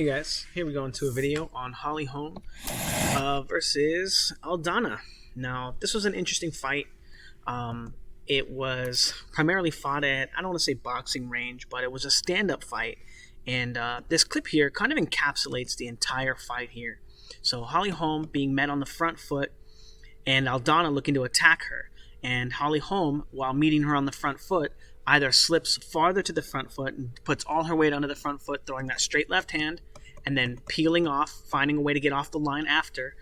Hey guys, here we go into a video on Holm versus Aldana. Now, this was an interesting fight. It was primarily fought at, I don't want to say boxing range, but it was a stand-up fight. And this clip here kind of encapsulates the entire fight here. So Holm being met on the front foot and Aldana looking to attack her. And Holm, while meeting her on the front foot, either slips farther to the front foot and puts all her weight onto the front foot, throwing that straight left hand, and then peeling off, finding a way to get off the line after.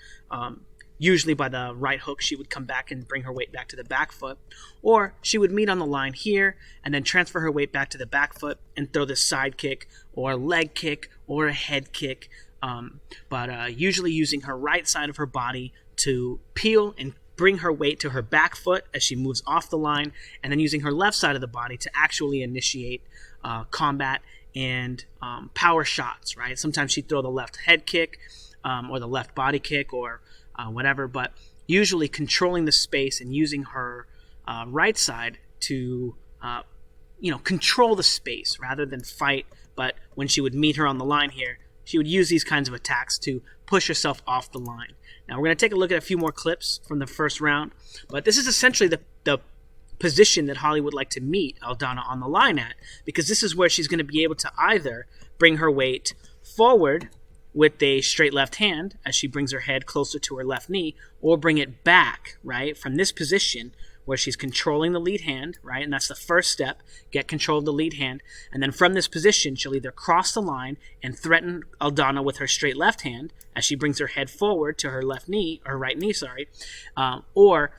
Usually by the right hook, she would come back and bring her weight back to the back foot. Or she would meet on the line here and then transfer her weight back to the back foot and throw this side kick or a leg kick or a head kick. But usually using her right side of her body to peel and bring her weight to her back foot as she moves off the line, and then using her left side of the body to actually initiate combat and power shots, right? Sometimes she'd throw the left head kick or the left body kick or whatever, but usually controlling the space and using her right side to control the space rather than fight. But when she would meet her on the line here, she would use these kinds of attacks to push herself off the line. Now we're going to take a look at a few more clips from the first round, but this is essentially the position that Holly would like to meet Aldana on the line at, because this is where she's going to be able to either bring her weight forward with a straight left hand as she brings her head closer to her left knee, or bring it back, right, from this position where she's controlling the lead hand, right, and that's the first step, get control of the lead hand, and then from this position, she'll either cross the line and threaten Aldana with her straight left hand as she brings her head forward to her left knee, or right knee, or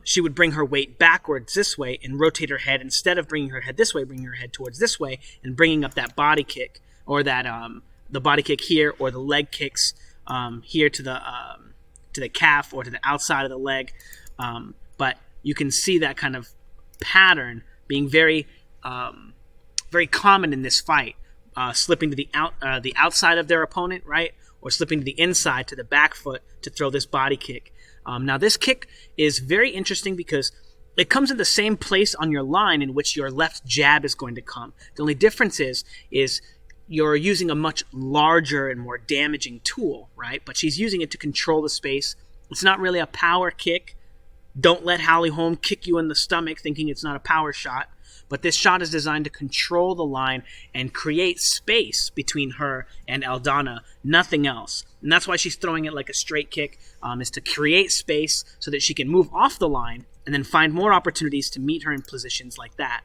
she would bring her weight backwards this way and rotate her head. Instead of bringing her head this way, bringing her head towards this way and bringing up that body kick, or that the body kick here, or the leg kicks here to the calf or to the outside of the leg. But you can see that kind of pattern being very common in this fight, slipping to the outside of their opponent, right, or slipping to the inside to the back foot to throw this body kick. Now this kick is very interesting because it comes in the same place on your line in which your left jab is going to come. The only difference is you're using a much larger and more damaging tool, right? But she's using it to control the space. It's not really a power kick. Don't let Holm kick you in the stomach thinking it's not a power shot. But this shot is designed to control the line and create space between her and Aldana, nothing else. And that's why she's throwing it like a straight kick, is to create space so that she can move off the line and then find more opportunities to meet her in positions like that.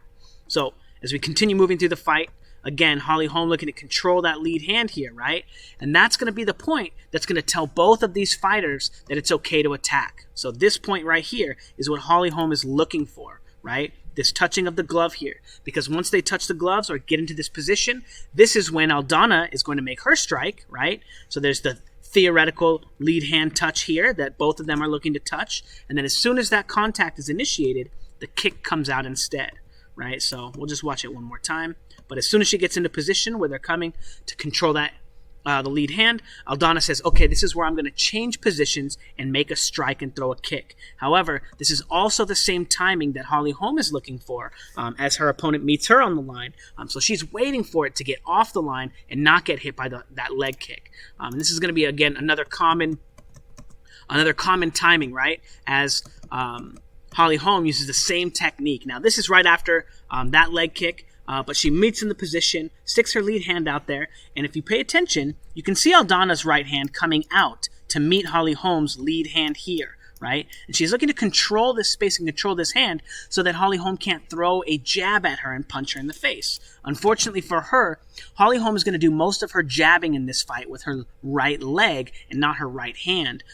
So as we continue moving through the fight, again, Holm looking to control that lead hand here, right? And that's going to be the point that's going to tell both of these fighters that it's okay to attack. So this point right here is what Holm is looking for, right? This touching of the glove here. Because once they touch the gloves or get into this position, this is when Aldana is going to make her strike, right? So there's the theoretical lead hand touch here that both of them are looking to touch. And then as soon as that contact is initiated, the kick comes out instead, right? So we'll just watch it one more time. But as soon as she gets into position where they're coming to control that the lead hand, Aldana says, okay, this is where I'm going to change positions and make a strike and throw a kick. However, this is also the same timing that Holm is looking for as her opponent meets her on the line. So she's waiting for it to get off the line and not get hit by that leg kick. And this is going to be, again, another common timing, right, as Holm uses the same technique. Now, this is right after that leg kick. But she meets in the position, sticks her lead hand out there, and if you pay attention, you can see Aldana's right hand coming out to meet Holm's lead hand here, right? And she's looking to control this space and control this hand so that Holm can't throw a jab at her and punch her in the face. Unfortunately for her, Holm is going to do most of her jabbing in this fight with her right leg and not her right hand.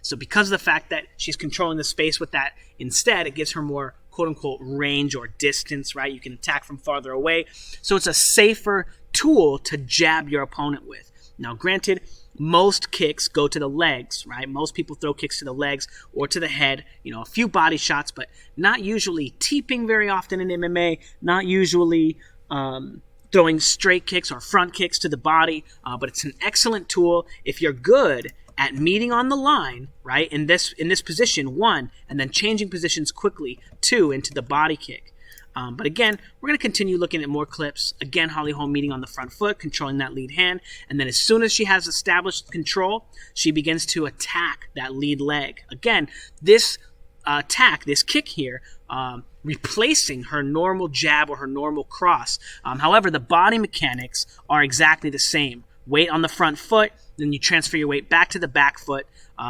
So because of the fact that she's controlling the space with that instead, it gives her more quote-unquote range or distance, right? You can attack from farther away. So it's a safer tool to jab your opponent with. Now, granted, most kicks go to the legs, right? Most people throw kicks to the legs or to the head, a few body shots, but not usually teeping very often in MMA, not usually throwing straight kicks or front kicks to the body, but it's an excellent tool if you're good at meeting on the line, right, in this position, 1, and then changing positions quickly, 2, into the body kick. But again, we're going to continue looking at more clips. Again, Holly Holm meeting on the front foot, controlling that lead hand. And then as soon as she has established control, she begins to attack that lead leg. Again, this attack, this kick here, replacing her normal jab or her normal cross. However, the body mechanics are exactly the same. Weight on the front foot, then you transfer your weight back to the back foot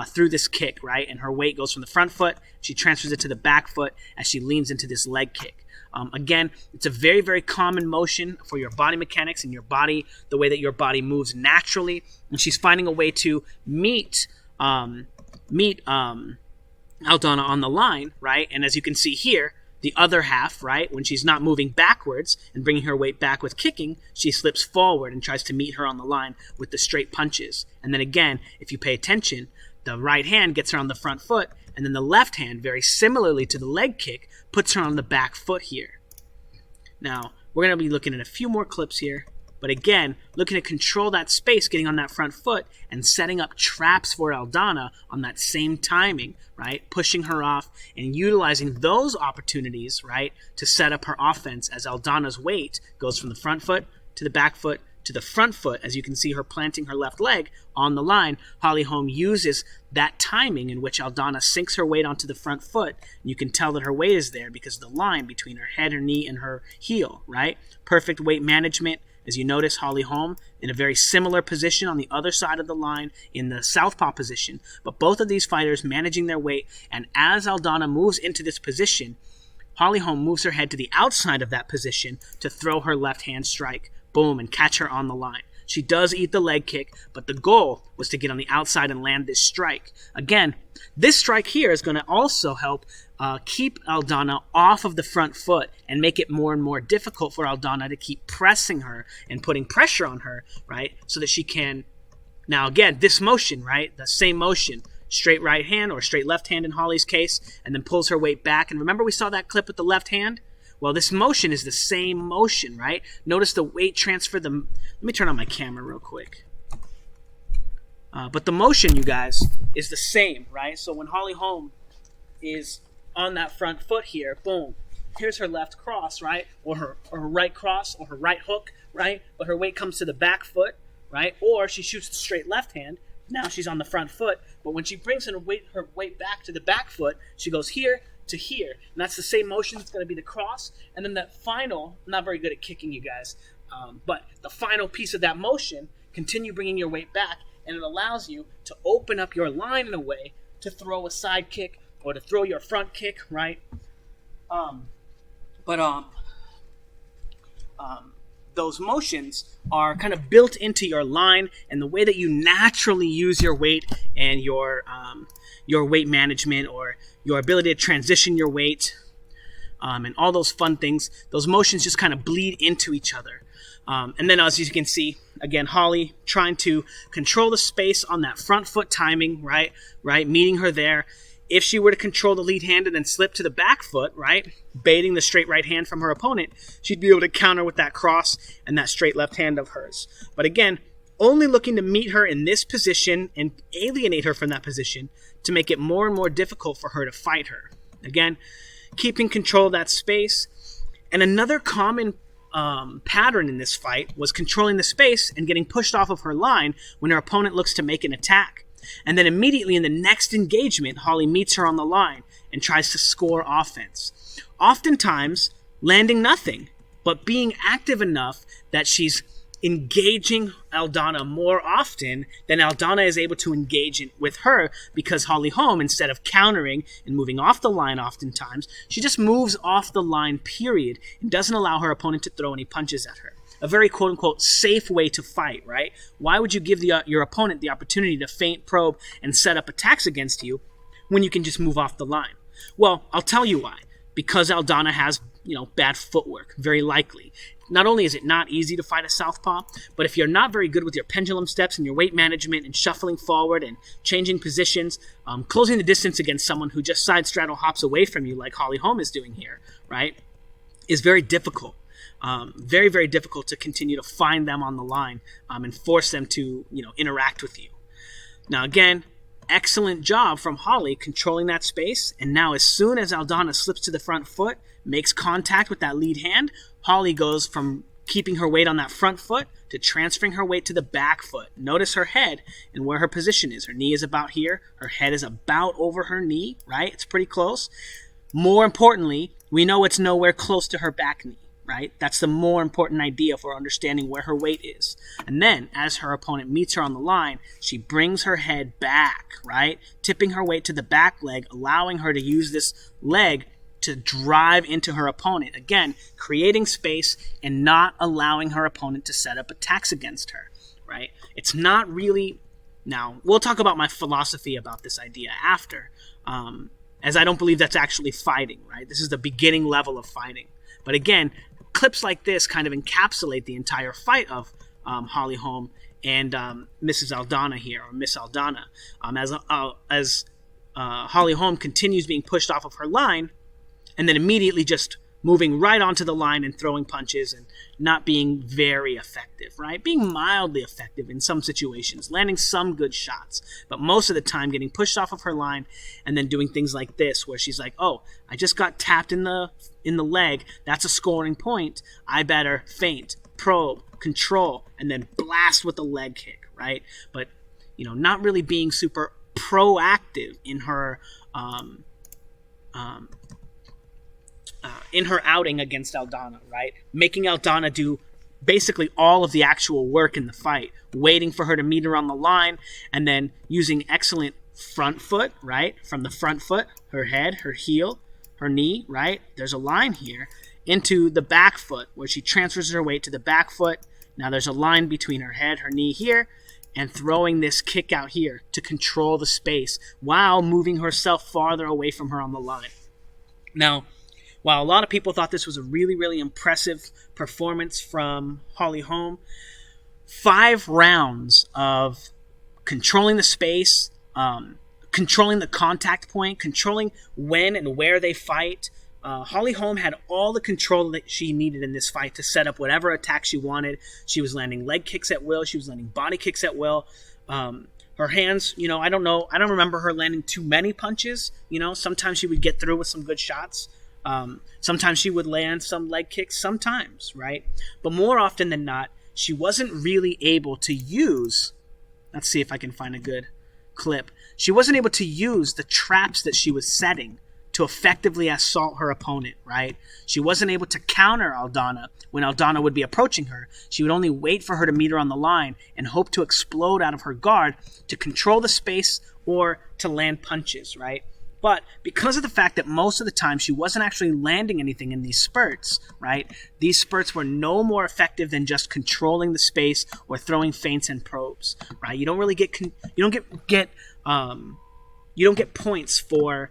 through this kick, right? And her weight goes from the front foot, she transfers it to the back foot as she leans into this leg kick. Again, it's a very, very common motion for your body mechanics and your body, the way that your body moves naturally. And she's finding a way to meet Aldana on the line, right? And as you can see here, the other half, right, when she's not moving backwards and bringing her weight back with kicking, she slips forward and tries to meet her on the line with the straight punches. And then again, if you pay attention, the right hand gets her on the front foot, and then the left hand, very similarly to the leg kick, puts her on the back foot here. Now, we're going to be looking at a few more clips here. But again, looking to control that space, getting on that front foot, and setting up traps for Aldana on that same timing, right? Pushing her off and utilizing those opportunities, right, to set up her offense as Aldana's weight goes from the front foot to the back foot to the front foot. As you can see her planting her left leg on the line, Holly Holm uses that timing in which Aldana sinks her weight onto the front foot. You can tell that her weight is there because of the line between her head, her knee, and her heel, right? Perfect weight management. As you notice, Holly Holm in a very similar position on the other side of the line in the southpaw position. But both of these fighters managing their weight, and as Aldana moves into this position, Holly Holm moves her head to the outside of that position to throw her left hand strike. Boom, and catch her on the line. She does eat the leg kick, but the goal was to get on the outside and land this strike. Again, this strike here is going to also help keep Aldana off of the front foot and make it more and more difficult for Aldana to keep pressing her and putting pressure on her, right? So that she can, now again, this motion, right? The same motion, straight right hand or straight left hand in Holly's case, and then pulls her weight back. And remember we saw that clip with the left hand? Well, this motion is the same motion, right? Notice the weight transfer. Let me turn on my camera real quick. But the motion, you guys, is the same, right? So when Holly Holm is on that front foot here, boom, here's her left cross, right? Or her right cross or her right hook, right? But her weight comes to the back foot, right? Or she shoots the straight left hand. Now she's on the front foot. But when she brings her weight back to the back foot, she goes here to here. And that's the same motion. It's going to be the cross. And then that final, I'm not very good at kicking, you guys, but the final piece of that motion, continue bringing your weight back, and it allows you to open up your line in a way to throw a side kick or to throw your front kick, right? Those motions are kind of built into your line and the way that you naturally use your weight and your weight management or your ability to transition your weight and all those fun things. Those motions just kind of bleed into each other. And then as you can see, again, Holly trying to control the space on that front foot timing, right, meeting her there. If she were to control the lead hand and then slip to the back foot, right, baiting the straight right hand from her opponent, she'd be able to counter with that cross and that straight left hand of hers. But again, only looking to meet her in this position and alienate her from that position to make it more and more difficult for her to fight her. Again, keeping control of that space. And another common pattern in this fight was controlling the space and getting pushed off of her line when her opponent looks to make an attack. And then immediately in the next engagement, Holly meets her on the line and tries to score offense. Oftentimes, landing nothing, but being active enough that she's engaging Aldana more often than Aldana is able to engage with her, because Holly Holm, instead of countering and moving off the line oftentimes, she just moves off the line, period, and doesn't allow her opponent to throw any punches at her. A very quote-unquote safe way to fight, right? Why would you give your opponent the opportunity to feint, probe, and set up attacks against you when you can just move off the line? Well, I'll tell you why. Because Aldana has, bad footwork, very likely. Not only is it not easy to fight a southpaw, but if you're not very good with your pendulum steps and your weight management and shuffling forward and changing positions, closing the distance against someone who just side straddle hops away from you like Holly Holm is doing here, right, is very difficult. Very, very difficult to continue to find them on the line and force them to, interact with you. Now, again, excellent job from Holly controlling that space. And now as soon as Aldana slips to the front foot, makes contact with that lead hand, Holly goes from keeping her weight on that front foot to transferring her weight to the back foot. Notice her head and where her position is. Her knee is about here. Her head is about over her knee, right? It's pretty close. More importantly, we know it's nowhere close to her back knee, right? That's the more important idea for understanding where her weight is. And then, as her opponent meets her on the line, she brings her head back, right? Tipping her weight to the back leg, allowing her to use this leg to drive into her opponent. Again, creating space and not allowing her opponent to set up attacks against her, right? It's not really... Now, we'll talk about my philosophy about this idea after, as I don't believe that's actually fighting, right? This is the beginning level of fighting. But again, clips like this kind of encapsulate the entire fight of Holly Holm and Mrs. Aldana here, or Miss Aldana. As Holly Holm continues being pushed off of her line, and then immediately just moving right onto the line and throwing punches and not being very effective, right? Being mildly effective in some situations, landing some good shots, but most of the time getting pushed off of her line and then doing things like this where she's like, oh, I just got tapped in the leg. That's a scoring point. I better feint, probe, control, and then blast with the leg kick, right? But, not really being super proactive in her outing against Aldana, right? Making Aldana do basically all of the actual work in the fight, waiting for her to meet her on the line, and then using excellent front foot, right? From the front foot, her head, her heel, her knee, right? There's a line here, into the back foot, where she transfers her weight to the back foot. Now there's a line between her head, her knee here, and throwing this kick out here to control the space while moving herself farther away from her on the line. Now, while a lot of people thought this was a really, really impressive performance from Holly Holm, 5 rounds of controlling the space, controlling the contact point, controlling when and where they fight. Holly Holm had all the control that she needed in this fight to set up whatever attack she wanted. She was landing leg kicks at will. She was landing body kicks at will. Her hands, I don't know. I don't remember her landing too many punches. Sometimes she would get through with some good shots. Sometimes she would land some leg kicks, sometimes, right? But more often than not, she wasn't really able to use... Let's see if I can find a good clip. She wasn't able to use the traps that she was setting to effectively assault her opponent, right? She wasn't able to counter Aldana when Aldana would be approaching her. She would only wait for her to meet her on the line and hope to explode out of her guard to control the space or to land punches, right? But because of the fact that most of the time she wasn't actually landing anything in these spurts, right? These spurts were no more effective than just controlling the space or throwing feints and probes, right? You don't really get points for,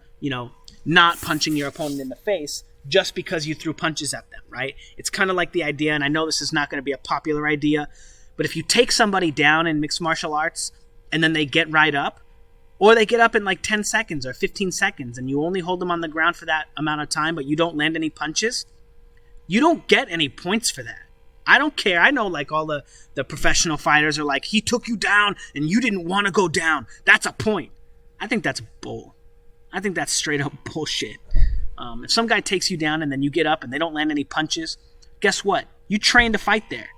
not punching your opponent in the face just because you threw punches at them, right? It's kind of like the idea, and I know this is not going to be a popular idea, but if you take somebody down in mixed martial arts and then they get right up, or they get up in like 10 seconds or 15 seconds and you only hold them on the ground for that amount of time, but you don't land any punches, you don't get any points for that. I don't care. I know like all the professional fighters are like, he took you down and you didn't want to go down. That's a point. I think that's bull. I think that's straight up bullshit. If some guy takes you down and then you get up and they don't land any punches, guess what? You trained to fight there.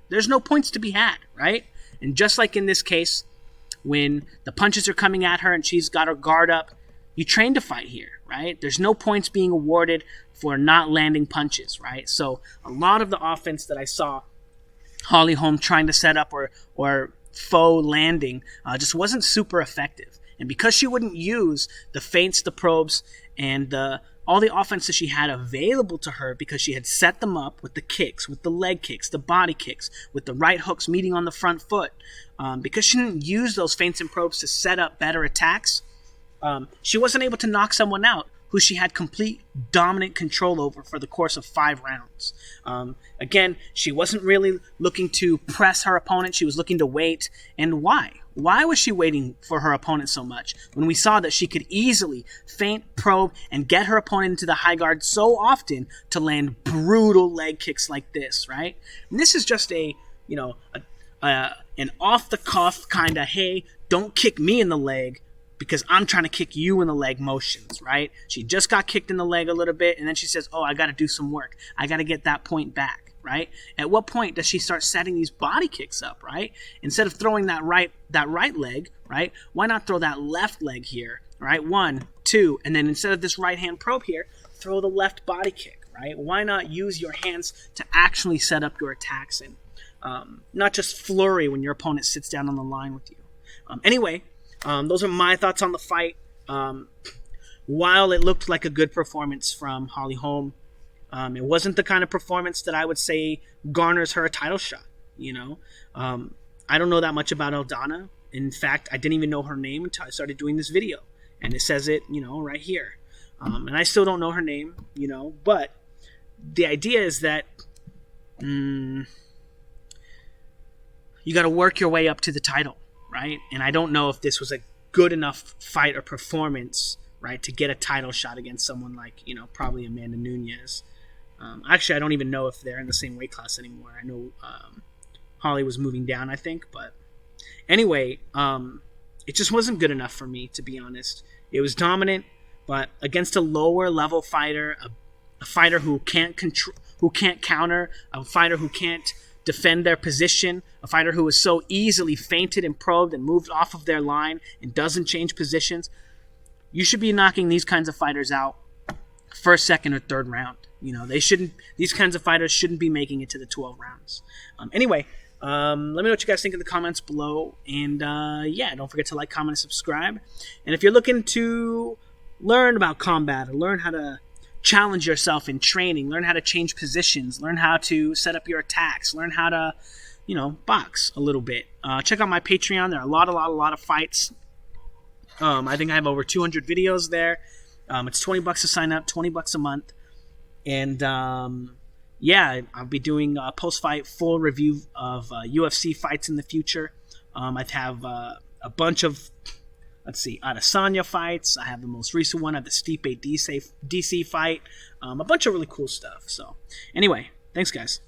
There's no points to be had, right? And just like in this case, when the punches are coming at her and she's got her guard up, you train to fight here, right? There's no points being awarded for not landing punches, right? So a lot of the offense that I saw Holly Holm trying to set up or faux landing just wasn't super effective. And because she wouldn't use the feints, the probes, and all the offense that she had available to her, because she had set them up with the kicks, with the leg kicks, the body kicks, with the right hooks meeting on the front foot, because she didn't use those feints and probes to set up better attacks, she wasn't able to knock someone out who she had complete dominant control over for the course of 5 rounds. Again, she wasn't really looking to press her opponent. She was looking to wait. And why? Why was she waiting for her opponent so much when we saw that she could easily feint, probe, and get her opponent into the high guard so often to land brutal leg kicks like this, right? And this is just an off-the-cuff kind of, hey, don't kick me in the leg because I'm trying to kick you in the leg motions, right? She just got kicked in the leg a little bit, and then she says, oh, I got to do some work. I got to get that point back, right? At what point does she start setting these body kicks up, right? Instead of throwing that right leg, right? Why not throw that left leg here, right? 1, 2, and then instead of this right hand probe here, throw the left body kick, right? Why not use your hands to actually set up your attacks and not just flurry when your opponent sits down on the line with you. Anyway, those are my thoughts on the fight. While it looked like a good performance from Holly Holm, it wasn't the kind of performance that I would say garners her a title shot. I don't know that much about Aldana. In fact, I didn't even know her name until I started doing this video. And it says it, right here. And I still don't know her name, but the idea is that you got to work your way up to the title, right? And I don't know if this was a good enough fight or performance, right, to get a title shot against someone like, probably Amanda Nunes. Actually, I don't even know if they're in the same weight class anymore. I know Holly was moving down, I think. But anyway, it just wasn't good enough for me, to be honest. It was dominant, but against a lower level fighter, a fighter who can't counter, a fighter who can't defend their position, a fighter who is so easily feinted and probed and moved off of their line and doesn't change positions, you should be knocking these kinds of fighters out first, second, or third round. These kinds of fighters shouldn't be making it to the 12 rounds. Anyway, let me know what you guys think in the comments below. And don't forget to like, comment, and subscribe. And if you're looking to learn about combat or learn how to challenge yourself in training, learn how to change positions, learn how to set up your attacks, learn how to, box a little bit, check out my Patreon. There are a lot of fights. I think I have over 200 videos there. It's $20 to sign up, $20 a month. And I'll be doing a post-fight full review of UFC fights in the future. I have a bunch of, Adesanya fights. I have the most recent one. I have the Stipe DC fight. A bunch of really cool stuff. So anyway, thanks guys.